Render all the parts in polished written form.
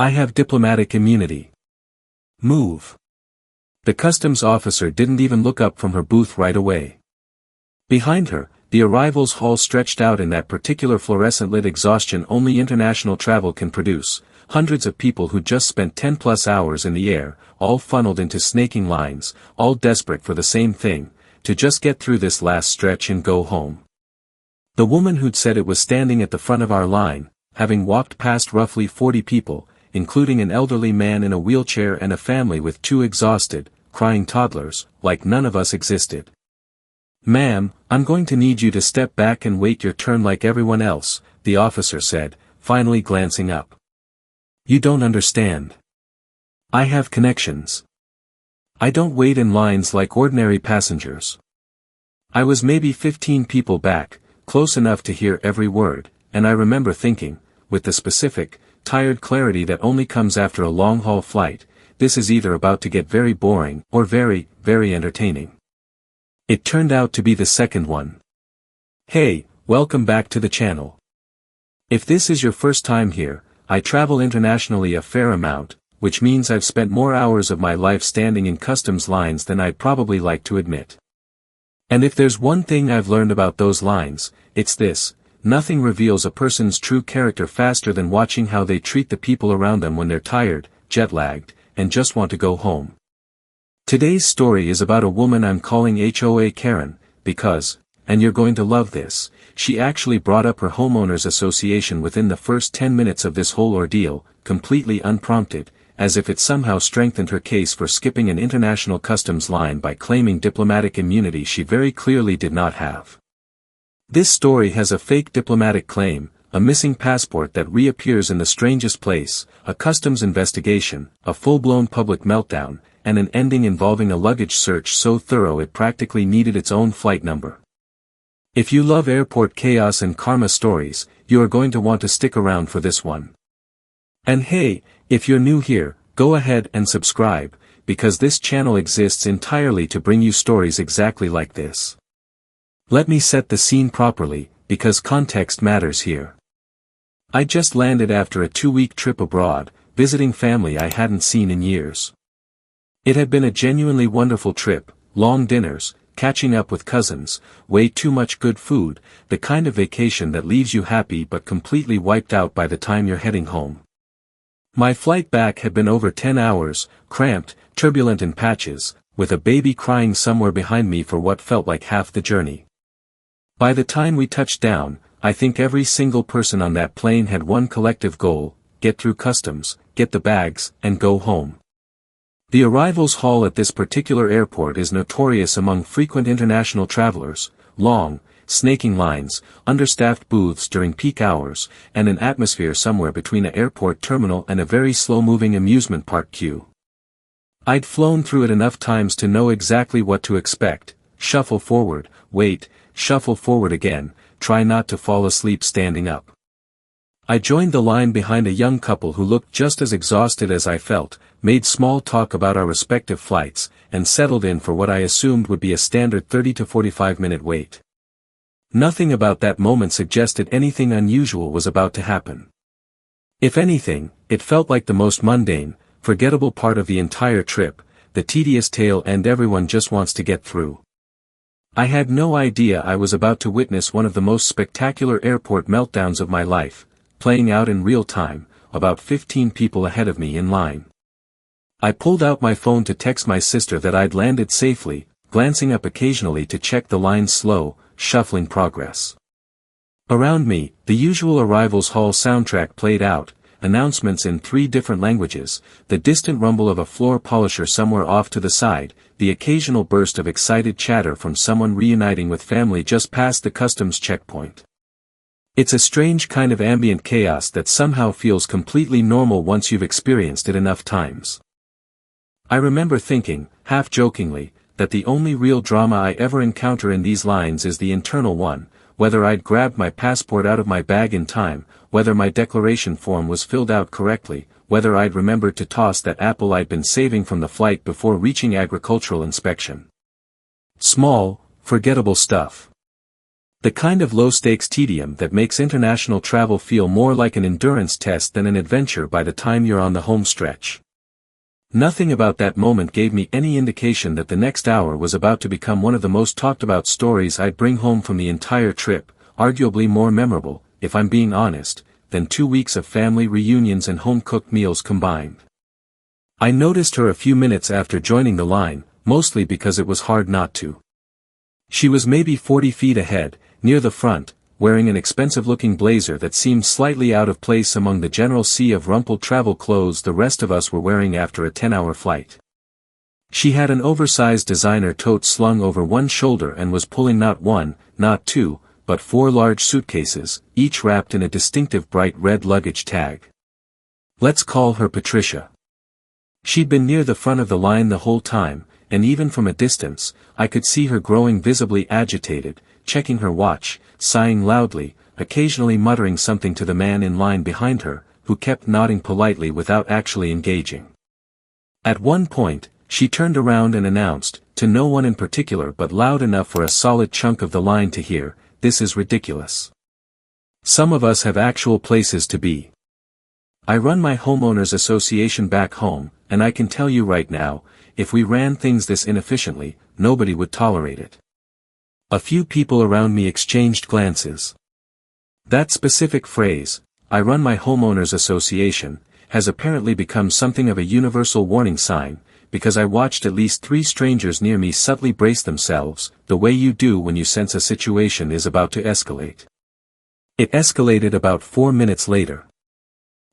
I have diplomatic immunity. Move. The customs officer didn't even look up from her booth right away. Behind her, the arrivals hall stretched out in that particular fluorescent-lit exhaustion only international travel can produce, hundreds of people who just spent 10+ hours in the air, all funneled into snaking lines, all desperate for the same thing, to just get through this last stretch and go home. The woman who'd said it was standing at the front of our line, having walked past roughly 40 people, including an elderly man in a wheelchair and a family with 2 exhausted, crying toddlers, like none of us existed. "Ma'am, I'm going to need you to step back and wait your turn like everyone else," the officer said, finally glancing up. "You don't understand. I have connections. I don't wait in lines like ordinary passengers." I was maybe 15 people back, close enough to hear every word, and I remember thinking, with the specific, tired clarity that only comes after a long-haul flight, this is either about to get very boring or very, very entertaining. It turned out to be the second one. Hey, welcome back to the channel. If this is your first time here, I travel internationally a fair amount, which means I've spent more hours of my life standing in customs lines than I'd probably like to admit. And if there's one thing I've learned about those lines, it's this: nothing reveals a person's true character faster than watching how they treat the people around them when they're tired, jet-lagged, and just want to go home. Today's story is about a woman I'm calling HOA Karen, because, and you're going to love this, she actually brought up her homeowners association within the first 10 minutes of this whole ordeal, completely unprompted, as if it somehow strengthened her case for skipping an international customs line by claiming diplomatic immunity she very clearly did not have. This story has a fake diplomatic claim, a missing passport that reappears in the strangest place, a customs investigation, a full-blown public meltdown, and an ending involving a luggage search so thorough it practically needed its own flight number. If you love airport chaos and karma stories, you are going to want to stick around for this one. And hey, if you're new here, go ahead and subscribe, because this channel exists entirely to bring you stories exactly like this. Let me set the scene properly, because context matters here. I just landed after a 2-week trip abroad, visiting family I hadn't seen in years. It had been a genuinely wonderful trip, long dinners, catching up with cousins, way too much good food, the kind of vacation that leaves you happy but completely wiped out by the time you're heading home. My flight back had been over 10 hours, cramped, turbulent in patches, with a baby crying somewhere behind me for what felt like half the journey. By the time we touched down, I think every single person on that plane had one collective goal: get through customs, get the bags, and go home. The arrivals hall at this particular airport is notorious among frequent international travelers: long, snaking lines, understaffed booths during peak hours, and an atmosphere somewhere between an airport terminal and a very slow-moving amusement park queue. I'd flown through it enough times to know exactly what to expect: shuffle forward, wait, shuffle forward again, try not to fall asleep standing up. I joined the line behind a young couple who looked just as exhausted as I felt, made small talk about our respective flights, and settled in for what I assumed would be a standard 30 to 45-minute wait. Nothing about that moment suggested anything unusual was about to happen. If anything, it felt like the most mundane, forgettable part of the entire trip, the tedious tail end everyone just wants to get through. I had no idea I was about to witness one of the most spectacular airport meltdowns of my life, playing out in real time, about 15 people ahead of me in line. I pulled out my phone to text my sister that I'd landed safely, glancing up occasionally to check the line's slow, shuffling progress. Around me, the usual arrivals hall soundtrack played out, announcements in 3 different languages, the distant rumble of a floor polisher somewhere off to the side, the occasional burst of excited chatter from someone reuniting with family just past the customs checkpoint. It's a strange kind of ambient chaos that somehow feels completely normal once you've experienced it enough times. I remember thinking, half-jokingly, that the only real drama I ever encounter in these lines is the internal one: whether I'd grabbed my passport out of my bag in time, whether my declaration form was filled out correctly, whether I'd remembered to toss that apple I'd been saving from the flight before reaching agricultural inspection. Small, forgettable stuff. The kind of low-stakes tedium that makes international travel feel more like an endurance test than an adventure by the time you're on the home stretch. Nothing about that moment gave me any indication that the next hour was about to become one of the most talked about stories I'd bring home from the entire trip, arguably more memorable, if I'm being honest, than 2 weeks of family reunions and home-cooked meals combined. I noticed her a few minutes after joining the line, mostly because it was hard not to. She was maybe 40 feet ahead, near the front, wearing an expensive-looking blazer that seemed slightly out of place among the general sea of rumpled travel clothes the rest of us were wearing after a 10-hour flight. She had an oversized designer tote slung over one shoulder and was pulling not one, not two, but 4 large suitcases, each wrapped in a distinctive bright red luggage tag. Let's call her Patricia. She'd been near the front of the line the whole time, and even from a distance, I could see her growing visibly agitated, checking her watch, sighing loudly, occasionally muttering something to the man in line behind her, who kept nodding politely without actually engaging. At one point, she turned around and announced, to no one in particular but loud enough for a solid chunk of the line to hear, "This is ridiculous. Some of us have actual places to be. I run my homeowners association back home, and I can tell you right now, if we ran things this inefficiently, nobody would tolerate it." A few people around me exchanged glances. That specific phrase, "I run my homeowners association," has apparently become something of a universal warning sign, because I watched at least 3 strangers near me subtly brace themselves, the way you do when you sense a situation is about to escalate. It escalated about 4 minutes later.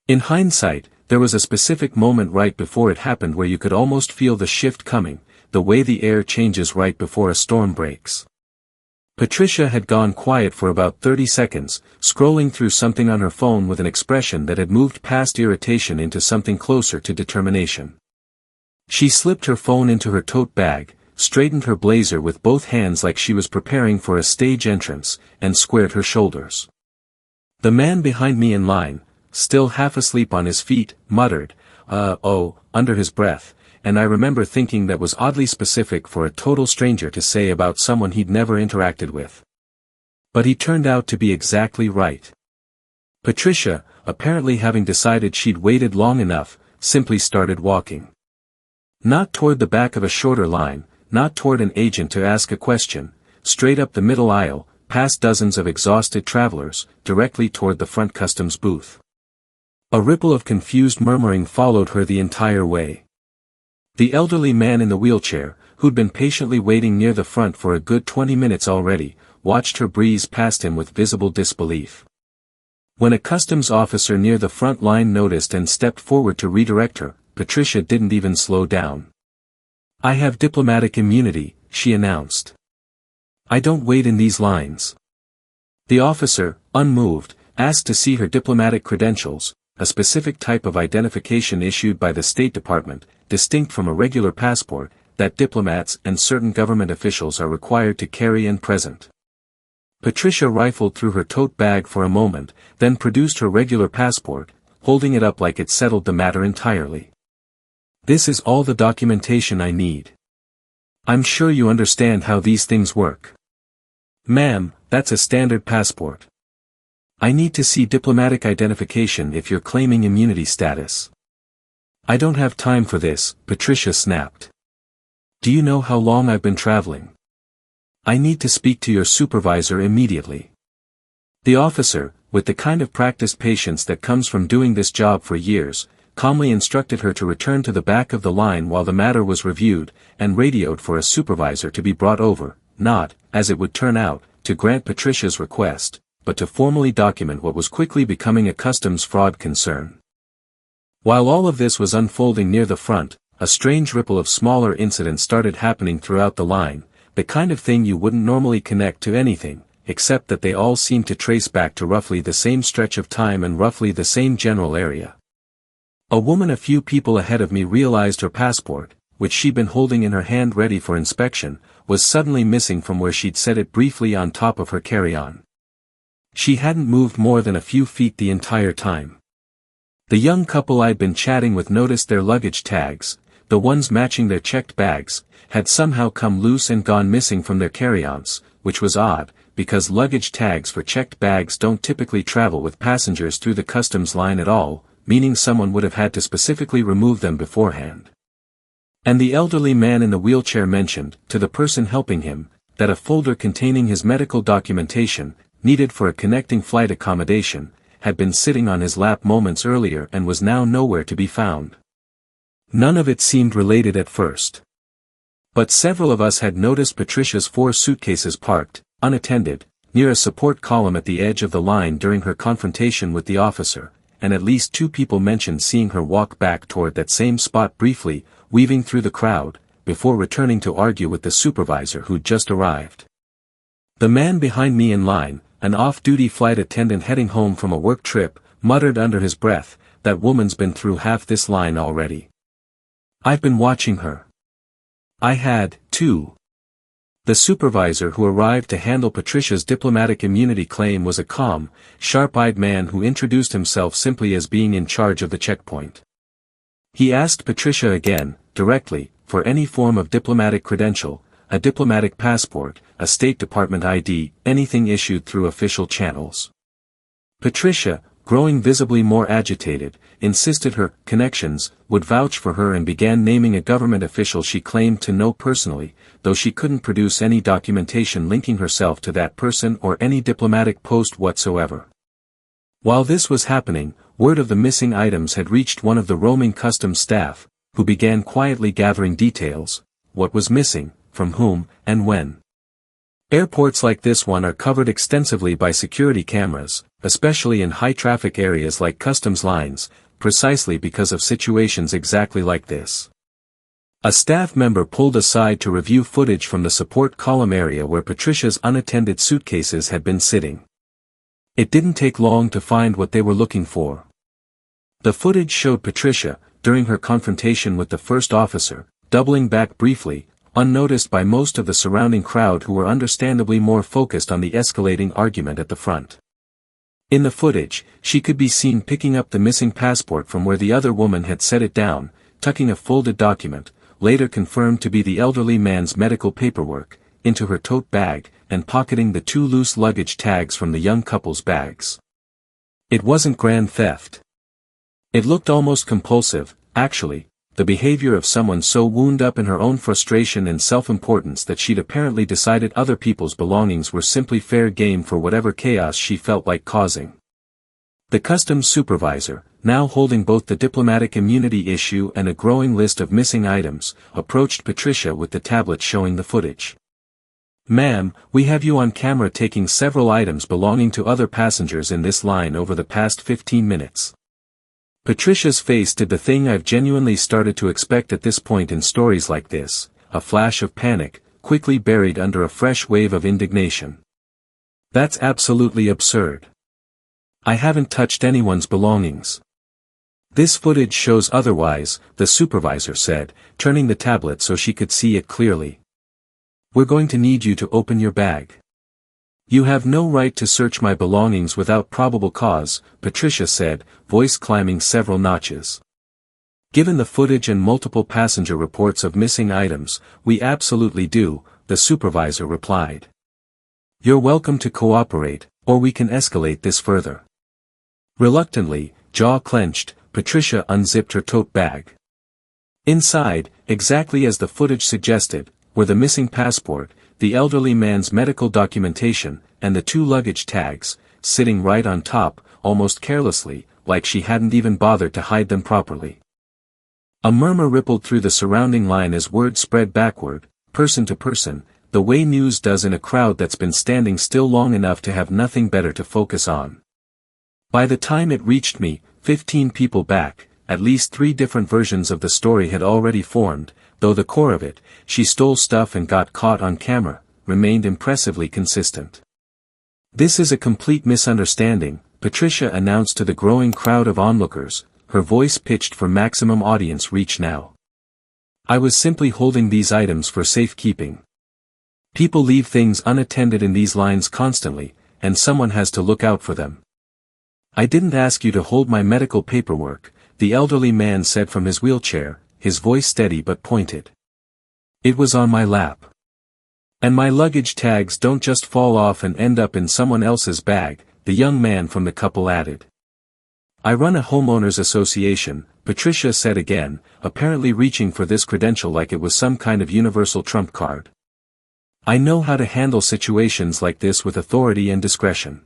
In hindsight, there was a specific moment right before it happened where you could almost feel the shift coming, the way the air changes right before a storm breaks. Patricia had gone quiet for about 30 seconds, scrolling through something on her phone with an expression that had moved past irritation into something closer to determination. She slipped her phone into her tote bag, straightened her blazer with both hands like she was preparing for a stage entrance, and squared her shoulders. The man behind me in line, still half asleep on his feet, muttered, oh, under his breath, and I remember thinking that was oddly specific for a total stranger to say about someone he'd never interacted with. But he turned out to be exactly right. Patricia, apparently having decided she'd waited long enough, simply started walking. Not toward the back of a shorter line, not toward an agent to ask a question, straight up the middle aisle, past dozens of exhausted travelers, directly toward the front customs booth. A ripple of confused murmuring followed her the entire way. The elderly man in the wheelchair, who'd been patiently waiting near the front for a good 20 minutes already, watched her breeze past him with visible disbelief. When a customs officer near the front line noticed and stepped forward to redirect her, Patricia didn't even slow down. "I have diplomatic immunity," she announced. "I don't wait in these lines." The officer, unmoved, asked to see her diplomatic credentials, a specific type of identification issued by the State Department, distinct from a regular passport, that diplomats and certain government officials are required to carry and present. Patricia rifled through her tote bag for a moment, then produced her regular passport, holding it up like it settled the matter entirely. "This is all the documentation I need. I'm sure you understand how these things work." "Ma'am, that's a standard passport. I need to see diplomatic identification if you're claiming immunity status." "I don't have time for this," Patricia snapped. "Do you know how long I've been traveling? I need to speak to your supervisor immediately." The officer, with the kind of practiced patience that comes from doing this job for years, calmly instructed her to return to the back of the line while the matter was reviewed, and radioed for a supervisor to be brought over, not, as it would turn out, to grant Patricia's request, but to formally document what was quickly becoming a customs fraud concern. While all of this was unfolding near the front, a strange ripple of smaller incidents started happening throughout the line, the kind of thing you wouldn't normally connect to anything, except that they all seemed to trace back to roughly the same stretch of time and roughly the same general area. A woman a few people ahead of me realized her passport, which she'd been holding in her hand ready for inspection, was suddenly missing from where she'd set it briefly on top of her carry-on. She hadn't moved more than a few feet the entire time. The young couple I'd been chatting with noticed their luggage tags, the ones matching their checked bags, had somehow come loose and gone missing from their carry-ons, which was odd, because luggage tags for checked bags don't typically travel with passengers through the customs line at all, meaning someone would have had to specifically remove them beforehand. And the elderly man in the wheelchair mentioned, to the person helping him, that a folder containing his medical documentation, needed for a connecting flight accommodation, had been sitting on his lap moments earlier and was now nowhere to be found. None of it seemed related at first. But several of us had noticed Patricia's 4 suitcases parked, unattended, near a support column at the edge of the line during her confrontation with the officer, and at least 2 people mentioned seeing her walk back toward that same spot briefly, weaving through the crowd, before returning to argue with the supervisor who'd just arrived. The man behind me in line, an off-duty flight attendant heading home from a work trip, muttered under his breath, "That woman's been through half this line already. I've been watching her." I had, too. The supervisor who arrived to handle Patricia's diplomatic immunity claim was a calm, sharp-eyed man who introduced himself simply as being in charge of the checkpoint. He asked Patricia again, directly, for any form of diplomatic credential, a diplomatic passport, a State Department ID, anything issued through official channels. Patricia, growing visibly more agitated, insisted her connections would vouch for her and began naming a government official she claimed to know personally, though she couldn't produce any documentation linking herself to that person or any diplomatic post whatsoever. While this was happening, word of the missing items had reached one of the roaming customs staff, who began quietly gathering details, what was missing, from whom, and when. Airports like this one are covered extensively by security cameras, especially in high-traffic areas like customs lines, precisely because of situations exactly like this. A staff member pulled aside to review footage from the support column area where Patricia's unattended suitcases had been sitting. It didn't take long to find what they were looking for. The footage showed Patricia, during her confrontation with the first officer, doubling back briefly, unnoticed by most of the surrounding crowd who were understandably more focused on the escalating argument at the front. In the footage, she could be seen picking up the missing passport from where the other woman had set it down, tucking a folded document, later confirmed to be the elderly man's medical paperwork, into her tote bag, and pocketing the 2 loose luggage tags from the young couple's bags. It wasn't grand theft. It looked almost compulsive, actually, the behavior of someone so wound up in her own frustration and self-importance that she'd apparently decided other people's belongings were simply fair game for whatever chaos she felt like causing. The customs supervisor, now holding both the diplomatic immunity issue and a growing list of missing items, approached Patricia with the tablet showing the footage. "Ma'am, we have you on camera taking several items belonging to other passengers in this line over the past 15 minutes. Patricia's face did the thing I've genuinely started to expect at this point in stories like this, a flash of panic, quickly buried under a fresh wave of indignation. "That's absolutely absurd. I haven't touched anyone's belongings." "This footage shows otherwise," the supervisor said, turning the tablet so she could see it clearly. "We're going to need you to open your bag." "You have no right to search my belongings without probable cause," Patricia said, voice climbing several notches. "Given the footage and multiple passenger reports of missing items, we absolutely do," the supervisor replied. "You're welcome to cooperate, or we can escalate this further." Reluctantly, jaw clenched, Patricia unzipped her tote bag. Inside, exactly as the footage suggested, were the missing passport, the elderly man's medical documentation, and the 2 luggage tags, sitting right on top, almost carelessly, like she hadn't even bothered to hide them properly. A murmur rippled through the surrounding line as word spread backward, person to person, the way news does in a crowd that's been standing still long enough to have nothing better to focus on. By the time it reached me, 15 people back, at least 3 different versions of the story had already formed, though the core of it, she stole stuff and got caught on camera, remained impressively consistent. "This is a complete misunderstanding," Patricia announced to the growing crowd of onlookers, her voice pitched for maximum audience reach now. "I was simply holding these items for safekeeping. People leave things unattended in these lines constantly, and someone has to look out for them. I didn't ask you to hold my medical paperwork," the elderly man said from his wheelchair, his voice steady but pointed. "It was on my lap." And my luggage tags don't just fall off and end up in someone else's bag, the young man from the couple added. I run a homeowners association, Patricia said again, apparently reaching for this credential like it was some kind of universal trump card. I know how to handle situations like this with authority and discretion.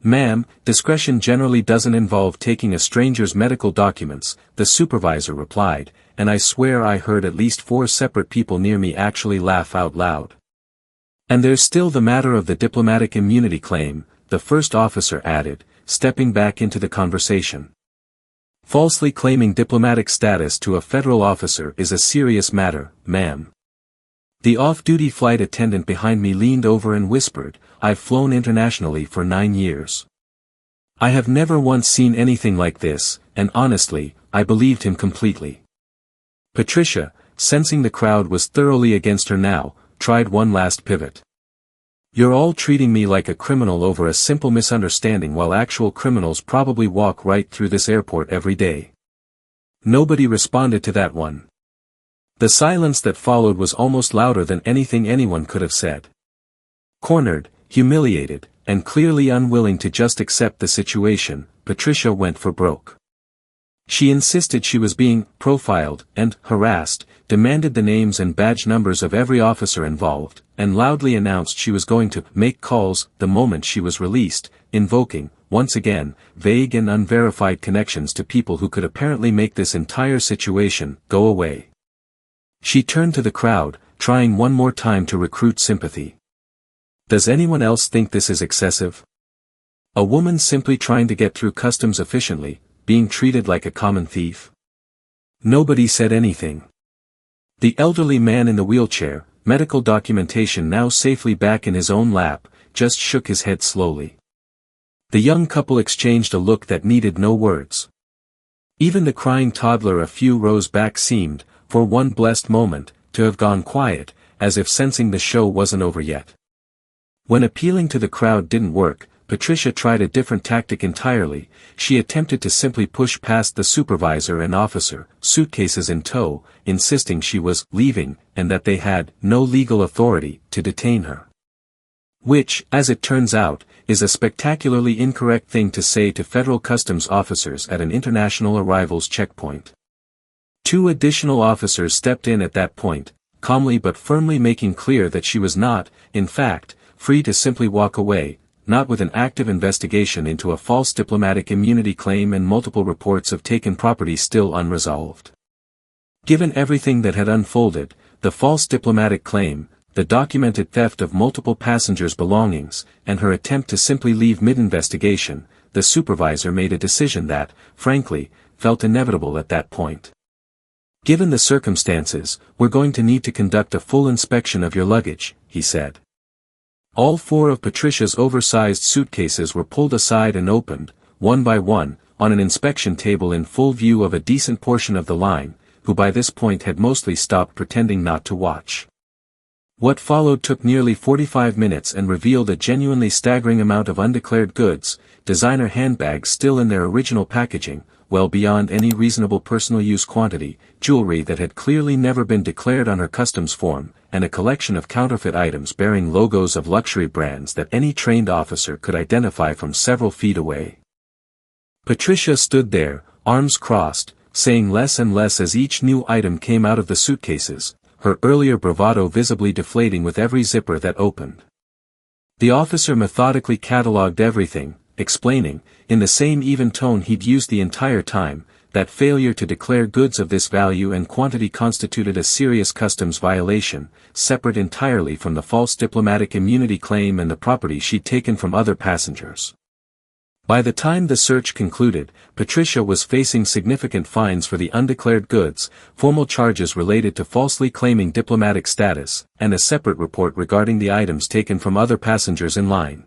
Ma'am, discretion generally doesn't involve taking a stranger's medical documents, the supervisor replied, and I swear I heard at least 4 separate people near me actually laugh out loud. And there's still the matter of the diplomatic immunity claim, the first officer added, stepping back into the conversation. Falsely claiming diplomatic status to a federal officer is a serious matter, ma'am. The off-duty flight attendant behind me leaned over and whispered, I've flown internationally for 9 years. I have never once seen anything like this, and honestly, I believed him completely. Patricia, sensing the crowd was thoroughly against her now, tried one last pivot. You're all treating me like a criminal over a simple misunderstanding while actual criminals probably walk right through this airport every day. Nobody responded to that one. The silence that followed was almost louder than anything anyone could have said. Cornered, humiliated, and clearly unwilling to just accept the situation, Patricia went for broke. She insisted she was being profiled and harassed, demanded the names and badge numbers of every officer involved, and loudly announced she was going to make calls the moment she was released, invoking, once again, vague and unverified connections to people who could apparently make this entire situation go away. She turned to the crowd, trying one more time to recruit sympathy. Does anyone else think this is excessive? A woman simply trying to get through customs efficiently, being treated like a common thief? Nobody said anything. The elderly man in the wheelchair, medical documentation now safely back in his own lap, just shook his head slowly. The young couple exchanged a look that needed no words. Even the crying toddler a few rows back seemed, for one blessed moment, to have gone quiet, as if sensing the show wasn't over yet. When appealing to the crowd didn't work, Patricia tried a different tactic entirely. She attempted to simply push past the supervisor and officer, suitcases in tow, insisting she was leaving, and that they had no legal authority to detain her. Which, as it turns out, is a spectacularly incorrect thing to say to federal customs officers at an international arrivals checkpoint. 2 additional officers stepped in at that point, calmly but firmly making clear that she was not, in fact, free to simply walk away, not with an active investigation into a false diplomatic immunity claim and multiple reports of taken property still unresolved. Given everything that had unfolded, the false diplomatic claim, the documented theft of multiple passengers' belongings, and her attempt to simply leave mid-investigation, the supervisor made a decision that, frankly, felt inevitable at that point. Given the circumstances, we're going to need to conduct a full inspection of your luggage, he said. All 4 of Patricia's oversized suitcases were pulled aside and opened, one by one, on an inspection table in full view of a decent portion of the line, who by this point had mostly stopped pretending not to watch. What followed took nearly 45 minutes and revealed a genuinely staggering amount of undeclared goods, designer handbags still in their original packaging, well beyond any reasonable personal use quantity, jewelry that had clearly never been declared on her customs form, and a collection of counterfeit items bearing logos of luxury brands that any trained officer could identify from several feet away. Patricia stood there, arms crossed, saying less and less as each new item came out of the suitcases, her earlier bravado visibly deflating with every zipper that opened. The officer methodically catalogued everything, explaining, in the same even tone he'd used the entire time, that failure to declare goods of this value and quantity constituted a serious customs violation, separate entirely from the false diplomatic immunity claim and the property she'd taken from other passengers. By the time the search concluded, Patricia was facing significant fines for the undeclared goods, formal charges related to falsely claiming diplomatic status, and a separate report regarding the items taken from other passengers in line.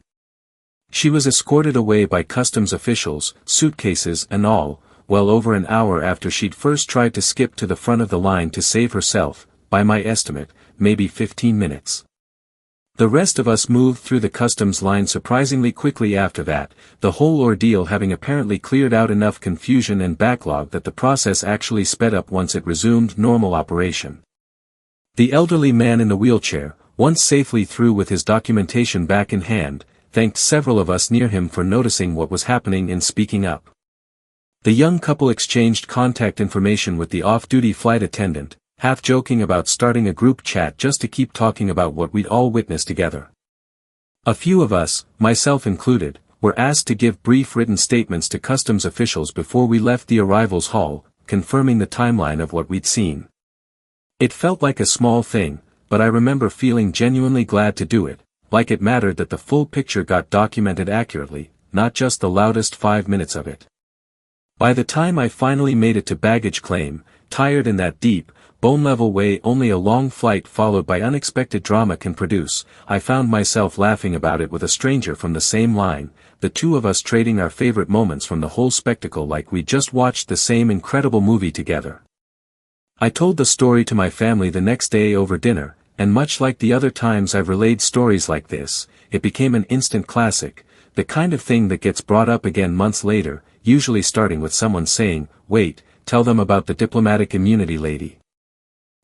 She was escorted away by customs officials, suitcases and all, well over an hour after she'd first tried to skip to the front of the line to save herself, by my estimate, maybe 15 minutes. The rest of us moved through the customs line surprisingly quickly after that, the whole ordeal having apparently cleared out enough confusion and backlog that the process actually sped up once it resumed normal operation. The elderly man in the wheelchair, once safely through with his documentation back in hand, thanked several of us near him for noticing what was happening and speaking up. The young couple exchanged contact information with the off-duty flight attendant, half joking about starting a group chat just to keep talking about what we'd all witnessed together. A few of us, myself included, were asked to give brief written statements to customs officials before we left the arrivals hall, confirming the timeline of what we'd seen. It felt like a small thing, but I remember feeling genuinely glad to do it, like it mattered that the full picture got documented accurately, not just the loudest 5 minutes of it. By the time I finally made it to baggage claim, tired in that deep, bone-level way only a long flight followed by unexpected drama can produce, I found myself laughing about it with a stranger from the same line, the two of us trading our favorite moments from the whole spectacle like we just watched the same incredible movie together. I told the story to my family the next day over dinner, and much like the other times I've relayed stories like this, it became an instant classic, the kind of thing that gets brought up again months later, usually starting with someone saying, "Wait, tell them about the diplomatic immunity lady."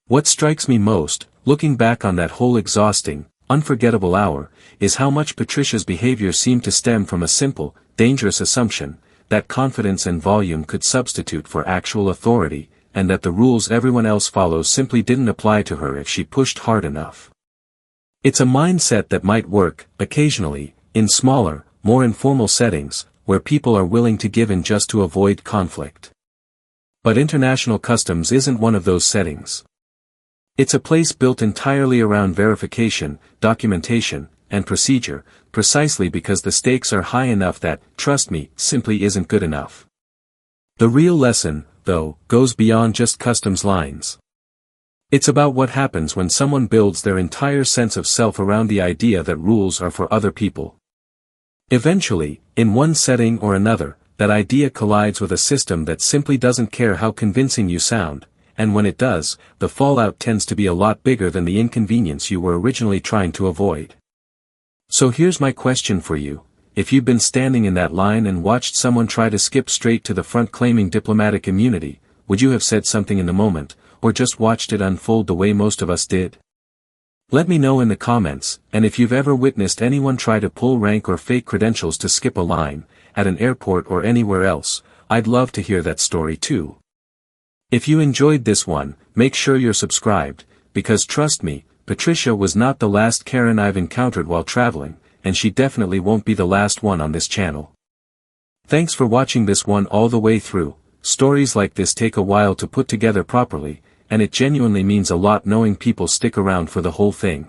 What strikes me most, looking back on that whole exhausting, unforgettable hour, is how much Patricia's behavior seemed to stem from a simple, dangerous assumption, that confidence and volume could substitute for actual authority, and that the rules everyone else follows simply didn't apply to her if she pushed hard enough. It's a mindset that might work, occasionally, in smaller, more informal settings, where people are willing to give in just to avoid conflict. But international customs isn't one of those settings. It's a place built entirely around verification, documentation, and procedure, precisely because the stakes are high enough that, trust me, simply isn't good enough. The real lesson, though, goes beyond just customs lines. It's about what happens when someone builds their entire sense of self around the idea that rules are for other people. Eventually, in one setting or another, that idea collides with a system that simply doesn't care how convincing you sound, and when it does, the fallout tends to be a lot bigger than the inconvenience you were originally trying to avoid. So here's my question for you. If you've been standing in that line and watched someone try to skip straight to the front claiming diplomatic immunity, would you have said something in the moment, or just watched it unfold the way most of us did? Let me know in the comments, and if you've ever witnessed anyone try to pull rank or fake credentials to skip a line, at an airport or anywhere else, I'd love to hear that story too. If you enjoyed this one, make sure you're subscribed, because trust me, Patricia was not the last Karen I've encountered while traveling, and she definitely won't be the last one on this channel. Thanks for watching this one all the way through. Stories like this take a while to put together properly, and it genuinely means a lot knowing people stick around for the whole thing.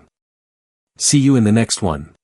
See you in the next one.